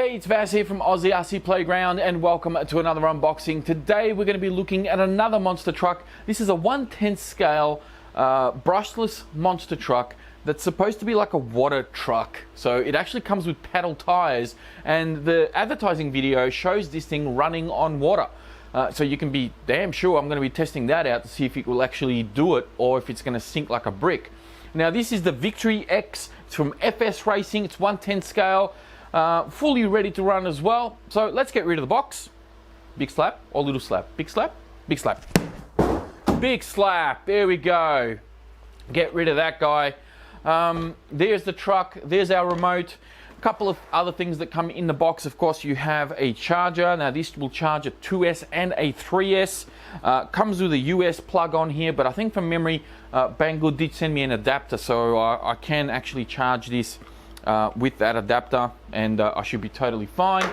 Hey, it's Vaz here from Aussie RC Playground and welcome to another unboxing. Today we're going to be looking at another monster truck. This is a 1/10 scale brushless monster truck that's supposed to be like a water truck. So it actually comes with paddle tires, and the advertising video shows this thing running on water. So you can be damn sure I'm going to be testing that out to see if it will actually do it or if it's going to sink like a brick. Now this is the Victory X. It's from FS Racing. It's 1/10 scale. Fully ready to run as well. So let's get rid of the box. Big slap or little slap? Big slap? Big slap. Big slap. There we go. Get rid of that guy. There's the truck. There's our remote. A couple of other things that come in the box. Of course, you have a charger. Now this will charge a 2S and a 3S. Comes with a US plug on here, but I think from memory, Banggood did send me an adapter, so I can actually charge this with that adapter, and I should be totally fine.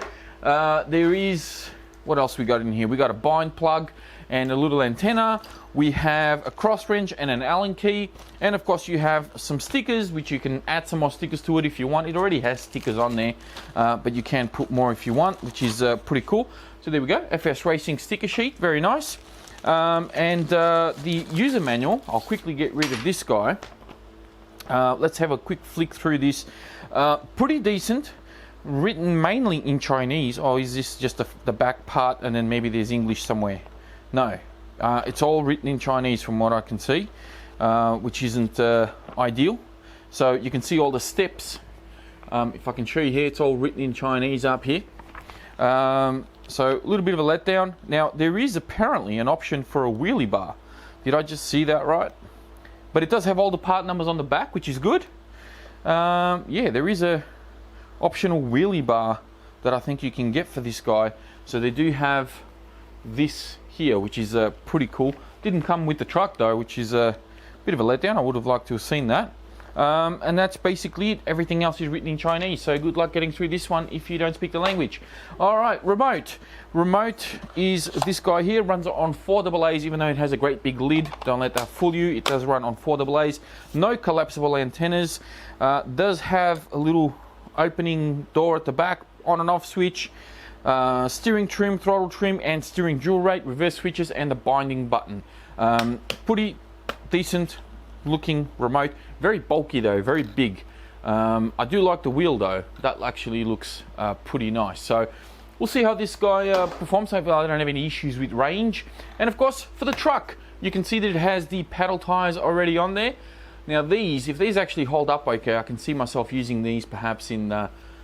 There is, what else we got in here? We got a bind plug and a little antenna. We have a cross wrench and an Allen key, and of course you have some stickers, which you can add some more stickers to it if you want. It already has stickers on there, but you can put more if you want, which is pretty cool. So there we go, FS Racing sticker sheet, very nice. And the user manual, I'll quickly get rid of this guy. Let's have a quick flick through this. Pretty decent, written mainly in Chinese. Oh, is this just the back part and then maybe there's English somewhere? No, it's all written in Chinese from what I can see, which isn't ideal. So you can see all the steps. If I can show you here, it's all written in Chinese up here. So a little bit of a letdown. Now there is apparently an option for a wheelie bar. Did I just see that right? But it does have all the part numbers on the back, which is good. Yeah, there is a optional wheelie bar that I think you can get for this guy. So they do have this here, which is pretty cool. Didn't come with the truck though, which is a bit of a letdown. I would have liked to have seen that. And that's basically it. Everything else is written in Chinese, so good luck getting through this one if you don't speak the language. All right, remote. Remote is this guy here, runs on 4AA's, even though it has a great big lid. Don't let that fool you. It does run on 4AA's. No collapsible antennas. Does have a little opening door at the back, on and off switch. Steering trim, throttle trim, and steering dual rate, reverse switches, and the binding button. Pretty decent looking remote. Very bulky though, very big. I do like the wheel though. That actually looks pretty nice. So we'll see how this guy performs. Hopefully I don't have any issues with range. And of course for the truck, you can see that it has the paddle tires already on there. Now these, if these actually hold up okay, I can see myself using these perhaps in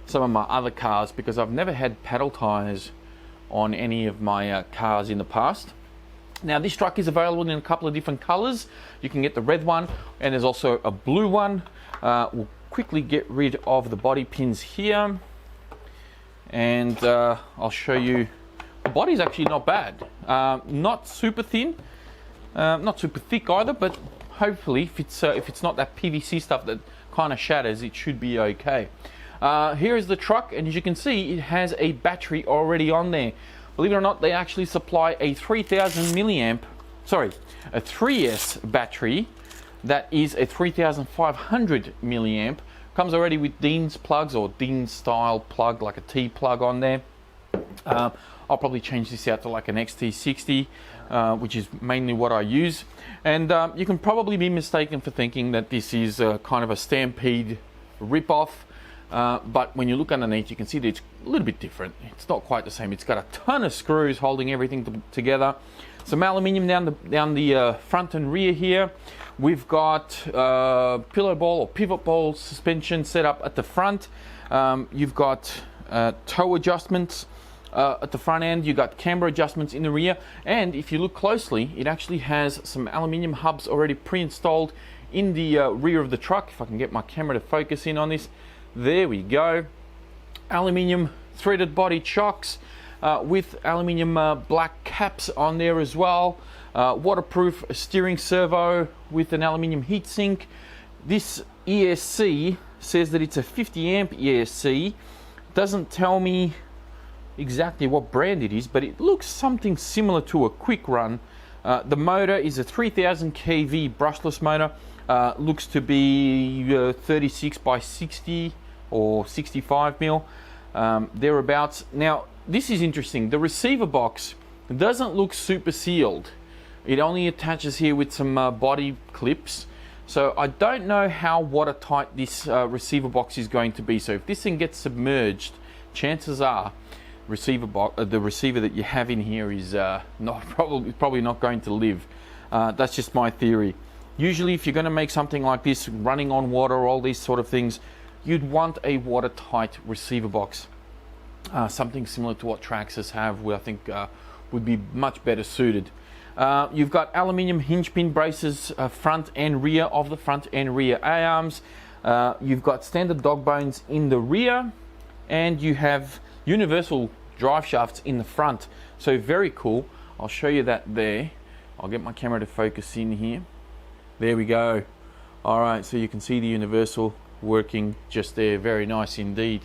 some of my other cars, because I've never had paddle tires on any of my cars in the past. Now this truck is available in a couple of different colors. You can get the red one, and there's also a blue one. We'll quickly get rid of the body pins here, and I'll show you. The body's actually not bad. Not super thin, not super thick either, but hopefully if it's not that PVC stuff that kind of shatters, it should be okay. Here is the truck, and as you can see, it has a battery already on there. Believe it or not, they actually supply a 3000 milliamp, a 3S battery that is a 3500 milliamp. Comes already with Dean's plugs, or Dean style plug, like a T plug on there. I'll probably change this out to like an XT60, which is mainly what I use. And you can probably be mistaken for thinking that this is kind of a Stampede rip-off. But when you look underneath, you can see that it's a little bit different. It's not quite the same. It's got a ton of screws holding everything together. Some aluminium down the front and rear here. We've got pillow ball or pivot ball suspension set up at the front. You've got toe adjustments at the front end. You've got camber adjustments in the rear. And if you look closely, it actually has some aluminium hubs already pre-installed in the rear of the truck. If I can get my camera to focus in on this. There we go. Aluminium threaded body chocks with aluminium black caps on there as well. Waterproof steering servo with an aluminium heatsink. This ESC says that it's a 50 amp ESC. Doesn't tell me exactly what brand it is, but it looks something similar to a Quick Run. The motor is a 3000 kV brushless motor. Looks to be 36 by 60 or 65 mil. thereabouts. Now, this is interesting. The receiver box doesn't look super sealed. It only attaches here with some body clips. So I don't know how watertight this receiver box is going to be. So if this thing gets submerged, chances are the receiver that you have in here is probably not going to live. That's just my theory. Usually if you're going to make something like this, running on water, all these sort of things, you'd want a watertight receiver box. Something similar to what Traxxas have, I think would be much better suited. You've got aluminium hinge pin braces, front and rear of the front and rear A-arms. You've got standard dog bones in the rear, and you have universal drive shafts in the front. So very cool. I'll show you that there. I'll get my camera to focus in here. There we go. All right, so you can see the universal working just there. Very nice indeed.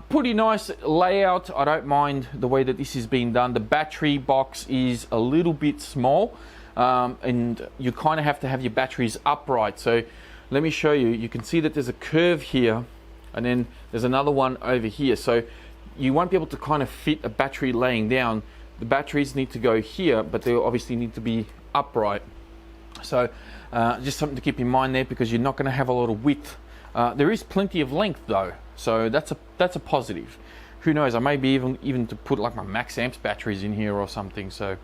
Pretty nice layout. I don't mind the way that this is being done. The battery box is a little bit small, and you kind of have to have your batteries upright. So let me show you. You can see that there's a curve here, and then there's another one over here. So you won't be able to kind of fit a battery laying down. The batteries need to go here, but they obviously need to be upright. So just something to keep in mind there, because you're not going to have a lot of width. There is plenty of length though, so that's a positive. Who knows? I may be even to put like my max amps batteries in here or something. So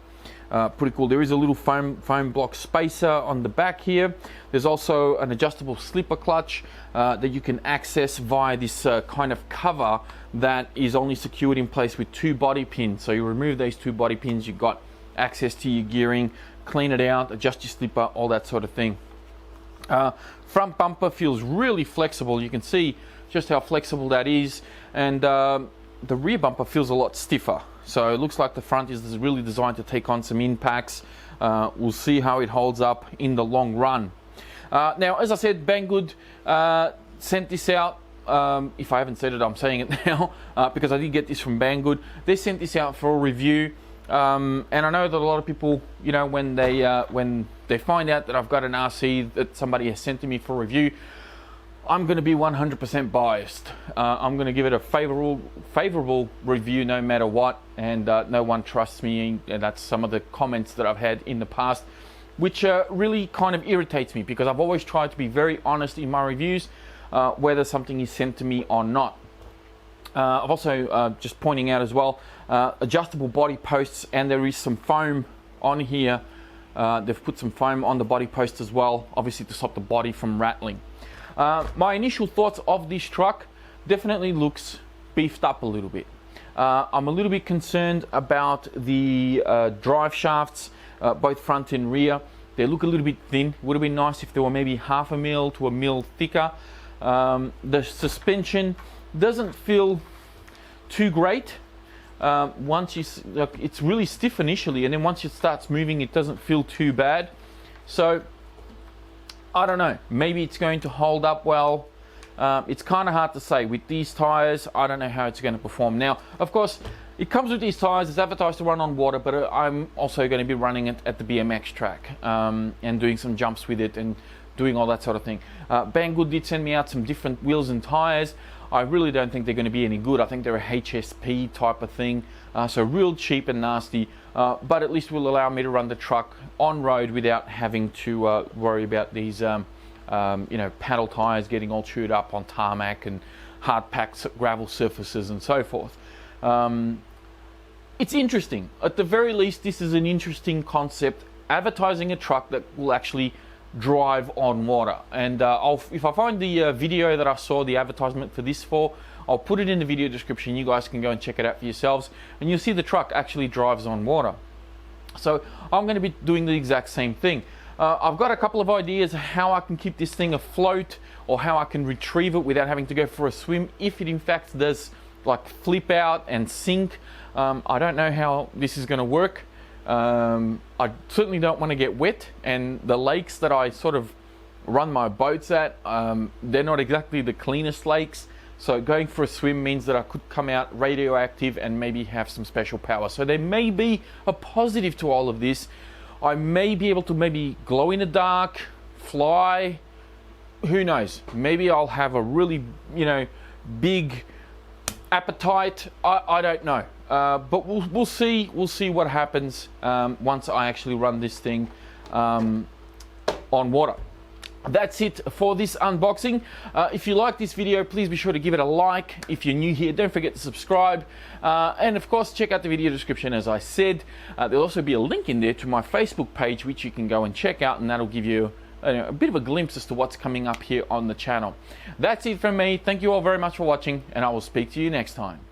pretty cool. There is a little foam block spacer on the back here. There's also an adjustable slipper clutch that you can access via this kind of cover that is only secured in place with 2 body pins. So you remove these 2 body pins, you've got access to your gearing, clean it out, adjust your slipper, all that sort of thing. Front bumper feels really flexible. You can see just how flexible that is, and the rear bumper feels a lot stiffer. So it looks like the front is really designed to take on some impacts. We'll see how it holds up in the long run. Now, as I said, Banggood sent this out. If I haven't said it, I'm saying it now, because I did get this from Banggood. They sent this out for a review. And I know that a lot of people, you know, when they find out that I've got an RC that somebody has sent to me for review, I'm going to be 100% biased. I'm going to give it a favorable review no matter what, and no one trusts me, and that's some of the comments that I've had in the past, which really kind of irritates me, because I've always tried to be very honest in my reviews, whether something is sent to me or not. I've also, just pointing out as well, adjustable body posts, and there is some foam on here. They've put some foam on the body post as well, obviously to stop the body from rattling. My initial thoughts of this truck: definitely looks beefed up a little bit. I'm a little bit concerned about the drive shafts, both front and rear. They look a little bit thin. Would have been nice if they were maybe 1/2 mil to 1 mil thicker. The suspension doesn't feel too great. It's really stiff initially, and then once it starts moving, it doesn't feel too bad. So I don't know, maybe it's going to hold up well. It's kind of hard to say. With these tires, I don't know how it's going to perform. Now, of course, it comes with these tires. It's advertised to run on water, but I'm also going to be running it at the BMX track, and doing some jumps with it and doing all that sort of thing. Banggood did send me out some different wheels and tires. I really don't think they're going to be any good. I think they're a HSP type of thing, so real cheap and nasty, but at least will allow me to run the truck on road without having to worry about these you know, paddle tires getting all chewed up on tarmac and hard packed gravel surfaces and so forth. It's interesting. At the very least, this is an interesting concept, advertising a truck that will actually drive on water. And if I find the video that I saw the advertisement for this for, I'll put it in the video description. You guys can go and check it out for yourselves, and you'll see the truck actually drives on water. So I'm going to be doing the exact same thing. I've got a couple of ideas how I can keep this thing afloat, or how I can retrieve it without having to go for a swim if it in fact does like flip out and sink. I don't know how this is going to work. I certainly don't want to get wet, and the lakes that I sort of run my boats at, they're not exactly the cleanest lakes, so going for a swim means that I could come out radioactive and maybe have some special power. So there may be a positive to all of this. I may be able to maybe glow in the dark, fly, who knows, maybe I'll have a really, you know, big appetite, I don't know. But we'll see what happens once I actually run this thing on water. That's it for this unboxing. If you like this video, please be sure to give it a like. If you're new here, don't forget to subscribe. And of course, check out the video description as I said. There'll also be a link in there to my Facebook page, which you can go and check out, and that'll give you a bit of a glimpse as to what's coming up here on the channel. That's it from me. Thank you all very much for watching, and I will speak to you next time.